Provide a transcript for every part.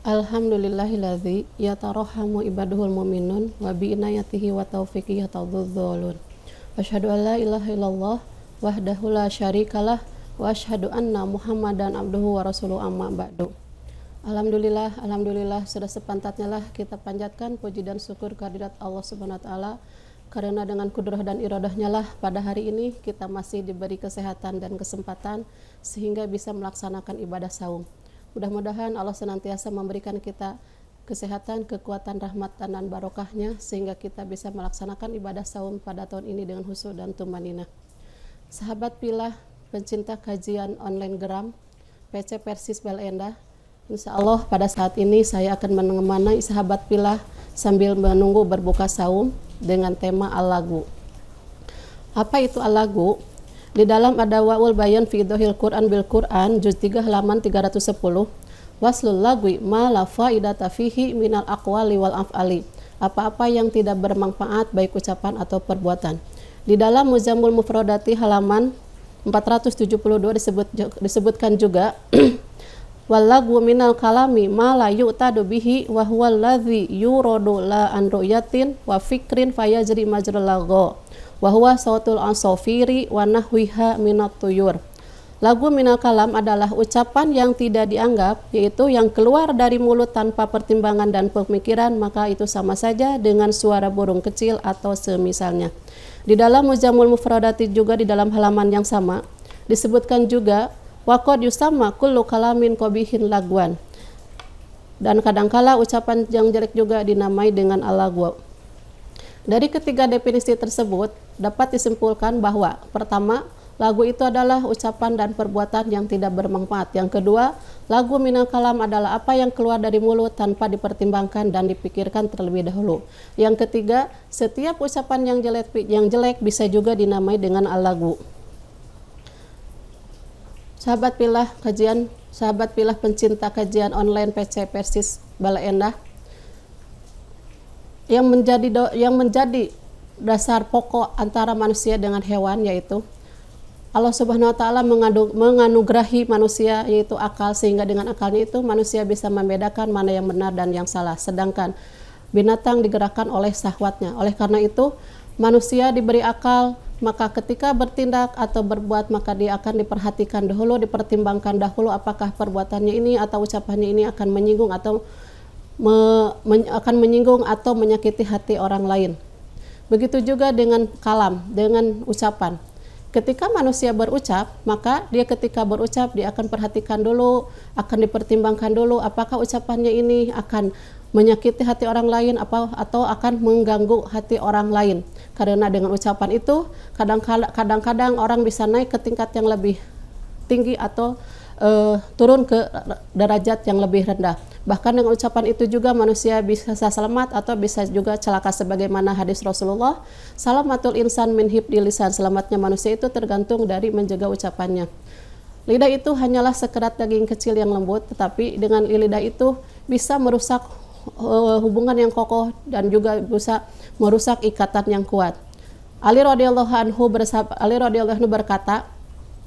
Alhamdulillahilladzi yatarahamu ibaduhul mu'minun wa bi inayatihi wa taufiqihi yatadzudzulun. Asyhadu an la ilaha illallah wahdahu la syarikalah wa asyhadu anna Muhammadan abduhu wa rasuluhu amma ba'du. Alhamdulillah sudah sepantasnya lah kita panjatkan puji dan syukur kehadirat Allah Subhanahu wa taala, karena dengan kudrah dan iradahnya lah pada hari ini kita masih diberi kesehatan dan kesempatan sehingga bisa melaksanakan ibadah saum. Mudah-mudahan Allah senantiasa memberikan kita kesehatan, kekuatan, rahmat, dan barokahnya sehingga kita bisa melaksanakan ibadah saum pada tahun ini dengan khusyuk dan tumanina. Sahabat pilah pencinta kajian online geram PC Persis Bale Endah, insya Allah pada saat ini saya akan menemani sahabat pilah sambil menunggu berbuka saum dengan tema al-lagu. Apa itu al-lagu? Di dalam ada Wa'ul Bayan fi Idhahil Quran bil Quran juz 3 halaman 310, waslul lagwi ma la faidata fihi minal aqwali wal af'ali. Apa-apa yang tidak bermanfaat baik ucapan atau perbuatan. Di dalam Muzammul Mufradati halaman 472 disebutkan juga wal lagwu minal kalami ma la yu'tadu bihi wa huwal ladzi yuradu la an ru'yatin wa fikrin fayajri majral lagho wa huwa sautul ansofiri wa nahwiha minat tuyur. Lagu minal kalam adalah ucapan yang tidak dianggap, yaitu yang keluar dari mulut tanpa pertimbangan dan pemikiran, maka itu sama saja dengan suara burung kecil atau semisalnya. Di dalam Muzammul Mufradati juga di dalam halaman yang sama disebutkan juga waqad yusamma kullu kalamin qabihin lagwan. Dan kadangkala ucapan yang jelek juga dinamai dengan al-lagwa. Dari ketiga definisi tersebut dapat disimpulkan bahwa pertama, lagu itu adalah ucapan dan perbuatan yang tidak bermanfaat. Yang kedua, lagu minal kalam adalah apa yang keluar dari mulut tanpa dipertimbangkan dan dipikirkan terlebih dahulu. Yang ketiga, setiap ucapan yang jelek bisa juga dinamai dengan al-lagu. Sahabat pilah pencinta kajian online PC Persis Bale Endah, yang menjadi dasar pokok antara manusia dengan hewan, yaitu Allah Subhanahu wa taala menganugerahi manusia yaitu akal, sehingga dengan akalnya itu manusia bisa membedakan mana yang benar dan yang salah, sedangkan binatang digerakkan oleh syahwatnya. Oleh karena itu manusia diberi akal, maka ketika bertindak atau berbuat maka dia akan diperhatikan dahulu, dipertimbangkan dahulu apakah perbuatannya ini atau ucapannya ini akan menyinggung atau menyakiti hati orang lain. Begitu juga dengan kalam, dengan ucapan. Ketika manusia berucap, maka dia ketika berucap dia akan perhatikan dulu, akan dipertimbangkan dulu apakah ucapannya ini akan menyakiti hati orang lain atau akan mengganggu hati orang lain. Karena dengan ucapan itu kadang-kadang orang bisa naik ke tingkat yang lebih tinggi atau turun ke derajat yang lebih rendah. Bahkan dengan ucapan itu juga manusia bisa selamat atau bisa juga celaka, sebagaimana hadis Rasulullah, salamatul insan min hibdi lisan, selamatnya manusia itu tergantung dari menjaga ucapannya. Lidah itu hanyalah sekerat daging kecil yang lembut, tetapi dengan lidah itu bisa merusak hubungan yang kokoh dan juga bisa merusak ikatan yang kuat. Ali radhiyallahu anhu berkata,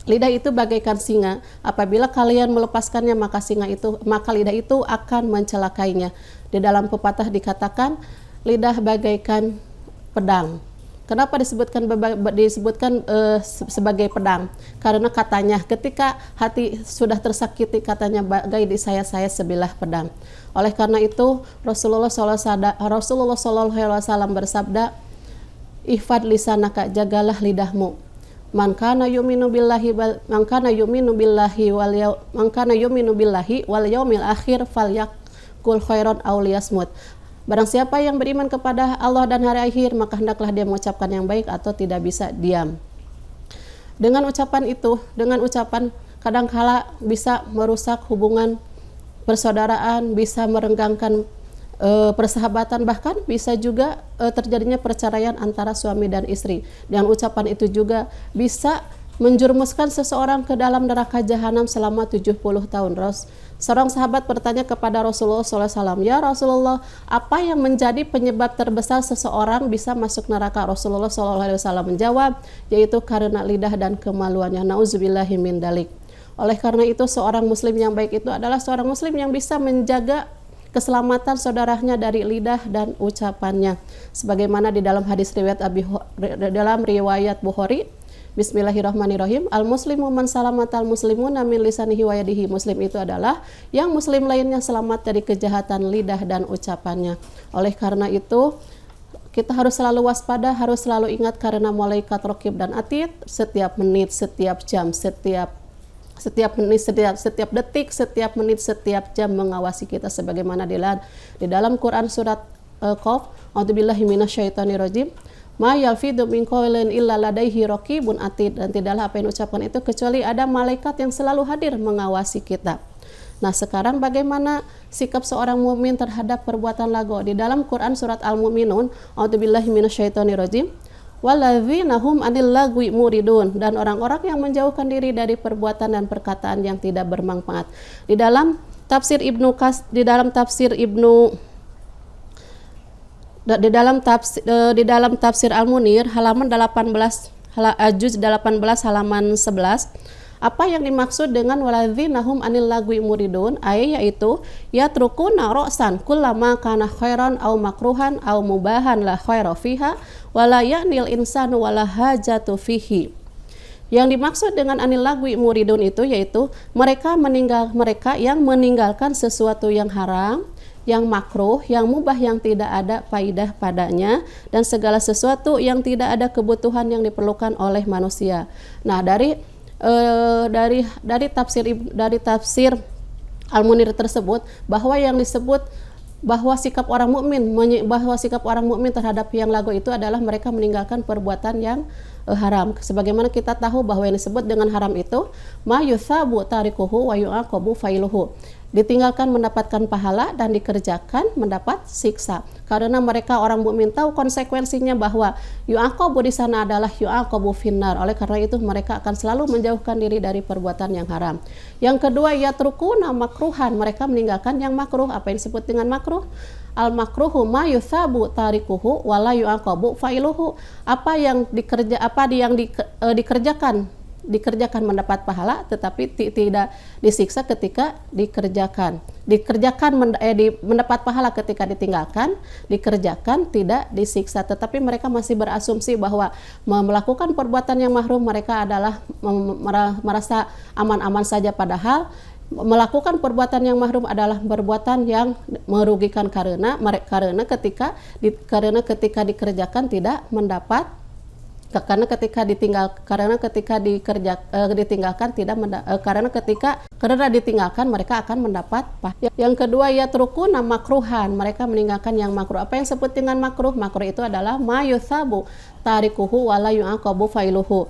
lidah itu bagaikan singa, apabila kalian melepaskannya maka lidah itu akan mencelakainya. Di dalam pepatah dikatakan lidah bagaikan pedang. Kenapa disebutkan sebagai pedang? Karena katanya ketika hati sudah tersakiti, katanya bagai di saya sebilah pedang. Oleh karena itu Rasulullah SAW bersabda, ihfad lisanaka, jagalah lidahmu. Man kana yu'minu billahi wal yaumil akhir falyaqul khairan aw liyasmut. Barang siapa yang beriman kepada Allah dan hari akhir, maka hendaklah dia mengucapkan yang baik atau tidak bisa diam. Dengan ucapan kadangkala bisa merusak hubungan persaudaraan, bisa merenggangkan persahabatan, bahkan bisa juga terjadinya perceraian antara suami dan istri. Dan ucapan itu juga bisa menjerumuskan seseorang ke dalam neraka jahanam selama 70 tahun. Seorang sahabat bertanya kepada Rasulullah SAW, ya Rasulullah, apa yang menjadi penyebab terbesar seseorang bisa masuk neraka? Rasulullah SAW menjawab, yaitu karena lidah dan kemaluannya. Nauzubillahi min dalik. Oleh karena itu seorang muslim yang baik itu adalah seorang muslim yang bisa menjaga keselamatan saudaranya dari lidah dan ucapannya. Sebagaimana di dalam hadis dalam riwayat Bukhari, Bismillahirrahmanirrahim. Al-muslimu man salamatal muslimuna min lisanihi wa yadihi. Muslim itu adalah yang muslim lainnya selamat dari kejahatan lidah dan ucapannya. Oleh karena itu, kita harus selalu waspada, harus selalu ingat karena malaikat raqib dan atid setiap menit, setiap jam, setiap menit, setiap detik, setiap menit, setiap jam mengawasi kita sebagaimana di dalam Quran surat Qaf, a'udzubillahi minasyaitonirrajim. Ma yalfidu min qaulin illa ladaihi raqibun atid, dan tidaklah apa yang ucapkan itu kecuali ada malaikat yang selalu hadir mengawasi kita. Nah, sekarang bagaimana sikap seorang mukmin terhadap perbuatan lagu? Di dalam Quran surat Al-Mu'minun, a'udzubillahi minasyaitonirrajim. Walladzina hum 'anil lagwi muridun, dan orang-orang yang menjauhkan diri dari perbuatan dan perkataan yang tidak bermanfaat. Di dalam tafsir Al-Munir halaman 18 juz 18 halaman 11, apa yang dimaksud dengan waladzina hum 'anil lagwi muridun, yaitu yatrukuna ra'san kullama kana khairan aw makruhan aw mubahan la khaira fiha wala ya'nil insanu wala hajatu fihi. Yang dimaksud dengan anil lagwi muridun itu yaitu mereka yang meninggalkan sesuatu yang haram, yang makruh, yang mubah, yang tidak ada faidah padanya, dan segala sesuatu yang tidak ada kebutuhan yang diperlukan oleh manusia. Nah, dari tafsir Al-Munir tersebut, bahwa yang disebut bahwa sikap orang mukmin terhadap yang lagu itu adalah mereka meninggalkan perbuatan yang haram. Sebagaimana kita tahu bahwa yang disebut dengan haram itu ma yuthabu tarikuhu wa yu'aqabu failuhu, ditinggalkan mendapatkan pahala dan dikerjakan mendapat siksa. Karena mereka orang mukmin tahu konsekuensinya bahwa yu'aqabu di sana adalah yu'aqabu finnar. Oleh karena itu mereka akan selalu menjauhkan diri dari perbuatan yang haram. Yang kedua, yatrukuna makruhan, mereka meninggalkan yang makruh. Apa yang disebut dengan makruh? Al makruhu ma yuthabu tarikuhu wa la yu'aqabu failuhu. Apa yang dikerjakan mendapat pahala tetapi tidak disiksa ketika mendapat pahala ketika ditinggalkan, dikerjakan tidak disiksa. Tetapi mereka masih berasumsi bahwa melakukan perbuatan yang mahrum mereka adalah merasa aman-aman saja, padahal melakukan perbuatan yang mahrum adalah perbuatan yang merugikan karena ketika dikerjakan tidak mendapat, karena ketika ditinggalkan mereka akan mendapat pahala. Yang kedua, yatrukuna makruhan, mereka meninggalkan yang makruh. Apa yang disebut dengan makruh? Makruh itu adalah ma yuthabu tarikuhu wa la yu'aqabu failuhu,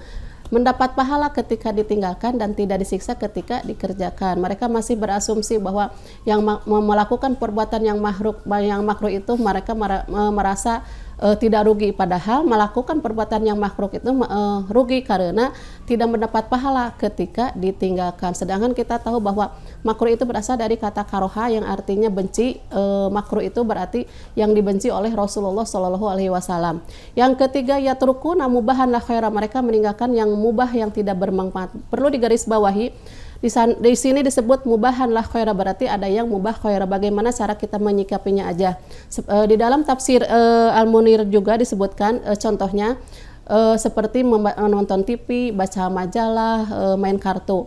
mendapat pahala ketika ditinggalkan dan tidak disiksa ketika dikerjakan. Mereka masih berasumsi bahwa yang melakukan perbuatan yang makruh itu mereka merasa tidak rugi, padahal melakukan perbuatan yang makruh itu rugi karena tidak mendapat pahala ketika ditinggalkan. Sedangkan kita tahu bahwa makruh itu berasal dari kata karoha yang artinya benci. Makruh itu berarti yang dibenci oleh Rasulullah SAW. Yang ketiga, yatrukuna mubahan la khaira, mereka meninggalkan yang mubah yang tidak bermanfaat. Perlu digarisbawahi, di sini disebut mubahan la khaira, berarti ada yang mubah khaira. Bagaimana cara kita menyikapinya aja. Di dalam tafsir Al-Munir juga disebutkan contohnya seperti menonton TV, baca majalah, main kartu.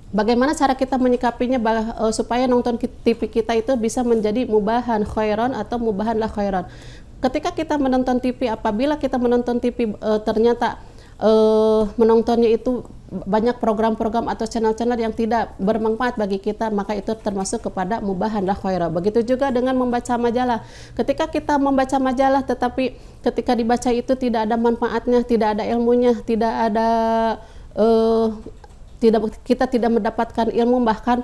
Bagaimana cara kita menyikapinya supaya nonton TV kita itu bisa menjadi mubahan khairan atau mubahan la khairan. Ketika kita menonton TV, apabila kita menonton TV ternyata menontonnya itu banyak program-program atau channel-channel yang tidak bermanfaat bagi kita, maka itu termasuk kepada mubahan la khaira. Begitu juga dengan membaca majalah. Ketika kita membaca majalah tetapi ketika dibaca itu tidak ada manfaatnya, tidak ada ilmunya, kita tidak mendapatkan ilmu, bahkan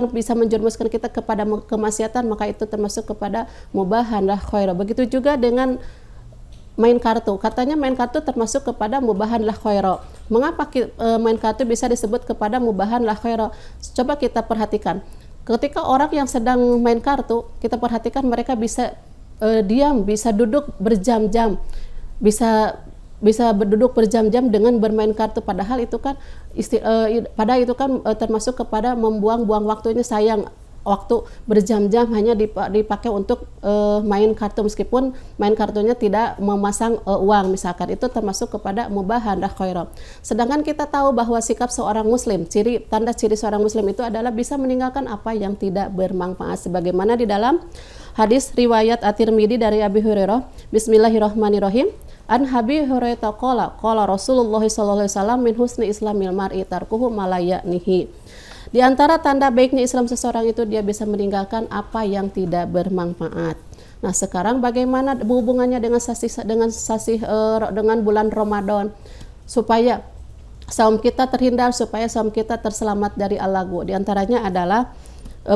bisa menjerumuskan kita kepada kemaksiatan, maka itu termasuk kepada mubahan la khaira. Begitu juga dengan main kartu. Katanya main kartu termasuk kepada mubahan la khaira. Mengapa main kartu bisa disebut kepada mubahan la khaira? Coba kita perhatikan. Ketika orang yang sedang main kartu, kita perhatikan mereka bisa diam, bisa duduk berjam-jam, bisa berduduk berjam-jam dengan bermain kartu, padahal itu kan termasuk kepada membuang-buang waktunya, sayang. waktu berjam-jam hanya dipakai untuk main kartu, meskipun main kartunya tidak memasang uang misalkan, itu termasuk kepada mubahan khairan. Sedangkan kita tahu bahwa sikap seorang muslim, tanda ciri seorang muslim itu adalah bisa meninggalkan apa yang tidak bermanfaat, sebagaimana di dalam hadis riwayat At-Tirmidzi dari Abi Hurairah. Bismillahirrahmanirrahim. An Abi Hurairah qala Rasulullah sallallahu alaihi wasallam min husni islamil mar'i tarkuhu ma la ya'nihi. Di antara tanda baiknya Islam seseorang itu dia bisa meninggalkan apa yang tidak bermanfaat. Nah, sekarang bagaimana hubungannya dengan dengan bulan Ramadan supaya saum kita terhindar, supaya saum kita terselamat dari al-lagwu? Di antaranya adalah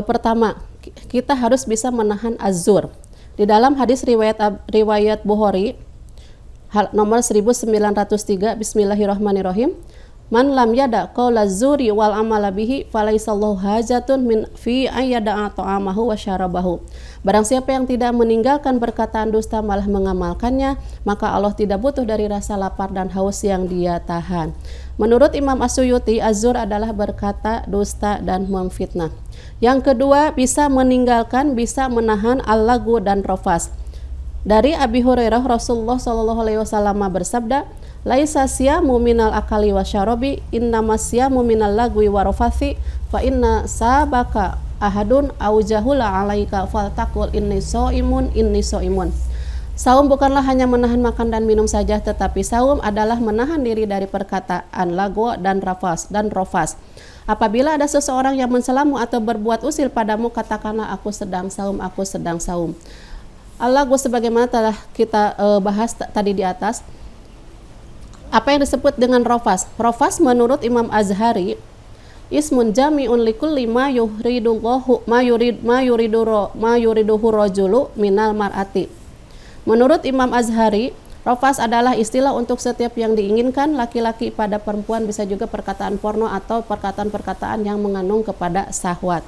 pertama, kita harus bisa menahan azur. Di dalam hadis riwayat Bukhari nomor 1903, Bismillahirrahmanirrahim. Man lam yada qaula zuri wal amala bihi falaisallahu hajatun min fi ayyada'a ta'amahu wa syarabahu. Barang siapa yang tidak meninggalkan perkataan dusta malah mengamalkannya, maka Allah tidak butuh dari rasa lapar dan haus yang dia tahan. Menurut Imam As-Suyuti, azur adalah berkata dusta dan memfitnah. Yang kedua, bisa meninggalkan, bisa menahan al-lagwu dan rafas. Dari Abi Hurairah, Rasulullah sallallahu alaihi wasallam bersabda, laisa siyamu minal akali wasyarabi, innamas siyamu minal lagwi warafasi, fa inna sabaka ahadun au jahula alaika faltaqul inni soimun. Saum bukanlah hanya menahan makan dan minum saja, tetapi saum adalah menahan diri dari perkataan lagwa dan rafas. Apabila ada seseorang yang mencelamu atau berbuat usil padamu, katakanlah aku sedang saum. Al-lagwu sebagaimana telah kita bahas tadi di atas. Apa yang disebut dengan rafas? Rafas menurut Imam Azhari ismun jami'un likulli ma yuriduhu rajulu minal mar'ati. Menurut Imam Azhari, rafas adalah istilah untuk setiap yang diinginkan laki-laki pada perempuan, bisa juga perkataan porno atau perkataan-perkataan yang mengandung kepada syahwat.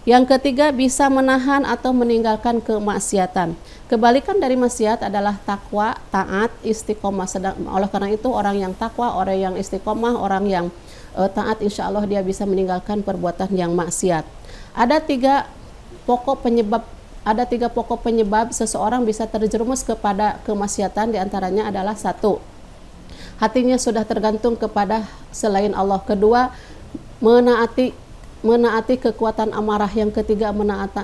Yang ketiga, bisa menahan atau meninggalkan kemaksiatan. Kebalikan dari maksiat adalah takwa, taat, istiqomah. Oleh karena itu, orang yang takwa, orang yang istiqomah, orang yang taat, insya Allah dia bisa meninggalkan perbuatan yang maksiat. Ada tiga pokok penyebab seseorang bisa terjerumus kepada kemaksiatan. Di antaranya adalah satu, hatinya sudah tergantung kepada selain Allah. Kedua, menaati kekuatan amarah. Yang ketiga,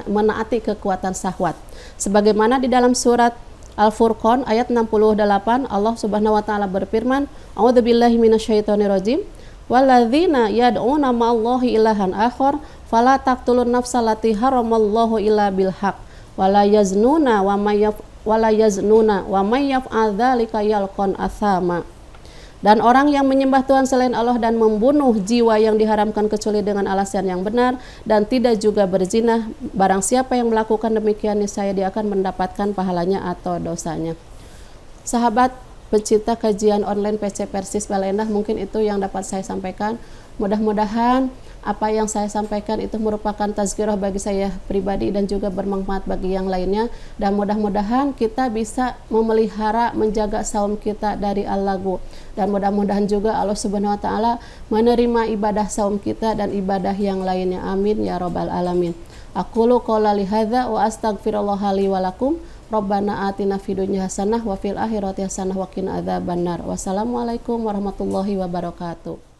menaati kekuatan syahwat. Sebagaimana di dalam surat Al-Furqan ayat 68, Allah Subhanahu wa taala berfirman, A'udzubillahi minasyaitonirrajim. Walladzina yad'una ma'allahi ilahan akhar fala taqtulun nafsal lati haramallahu illa bil haqq wala yaznuna wa may yaf'al dzalika yalqan athama. Dan orang yang menyembah Tuhan selain Allah dan membunuh jiwa yang diharamkan kecuali dengan alasan yang benar dan tidak juga berzina, barang siapa yang melakukan demikian niscaya dia akan mendapatkan pahalanya atau dosanya. Sahabat pencinta kajian online PC Persis Balendah, mungkin itu yang dapat saya sampaikan. Mudah-mudahan apa yang saya sampaikan itu merupakan tazkirah bagi saya pribadi dan juga bermanfaat bagi yang lainnya, dan mudah-mudahan kita bisa memelihara, menjaga saum kita dari al-lagwu, dan mudah-mudahan juga Allah Subhanahu wa taala menerima ibadah saum kita dan ibadah yang lainnya. Amin ya rabbal alamin. Aqulu qouli hadza wa astaghfirullah li wa lakum. Rabbana atina fid dunya hasanah wa fil akhirati hasanah wa qina adzabannar. Wassalamualaikum warahmatullahi wabarakatuh.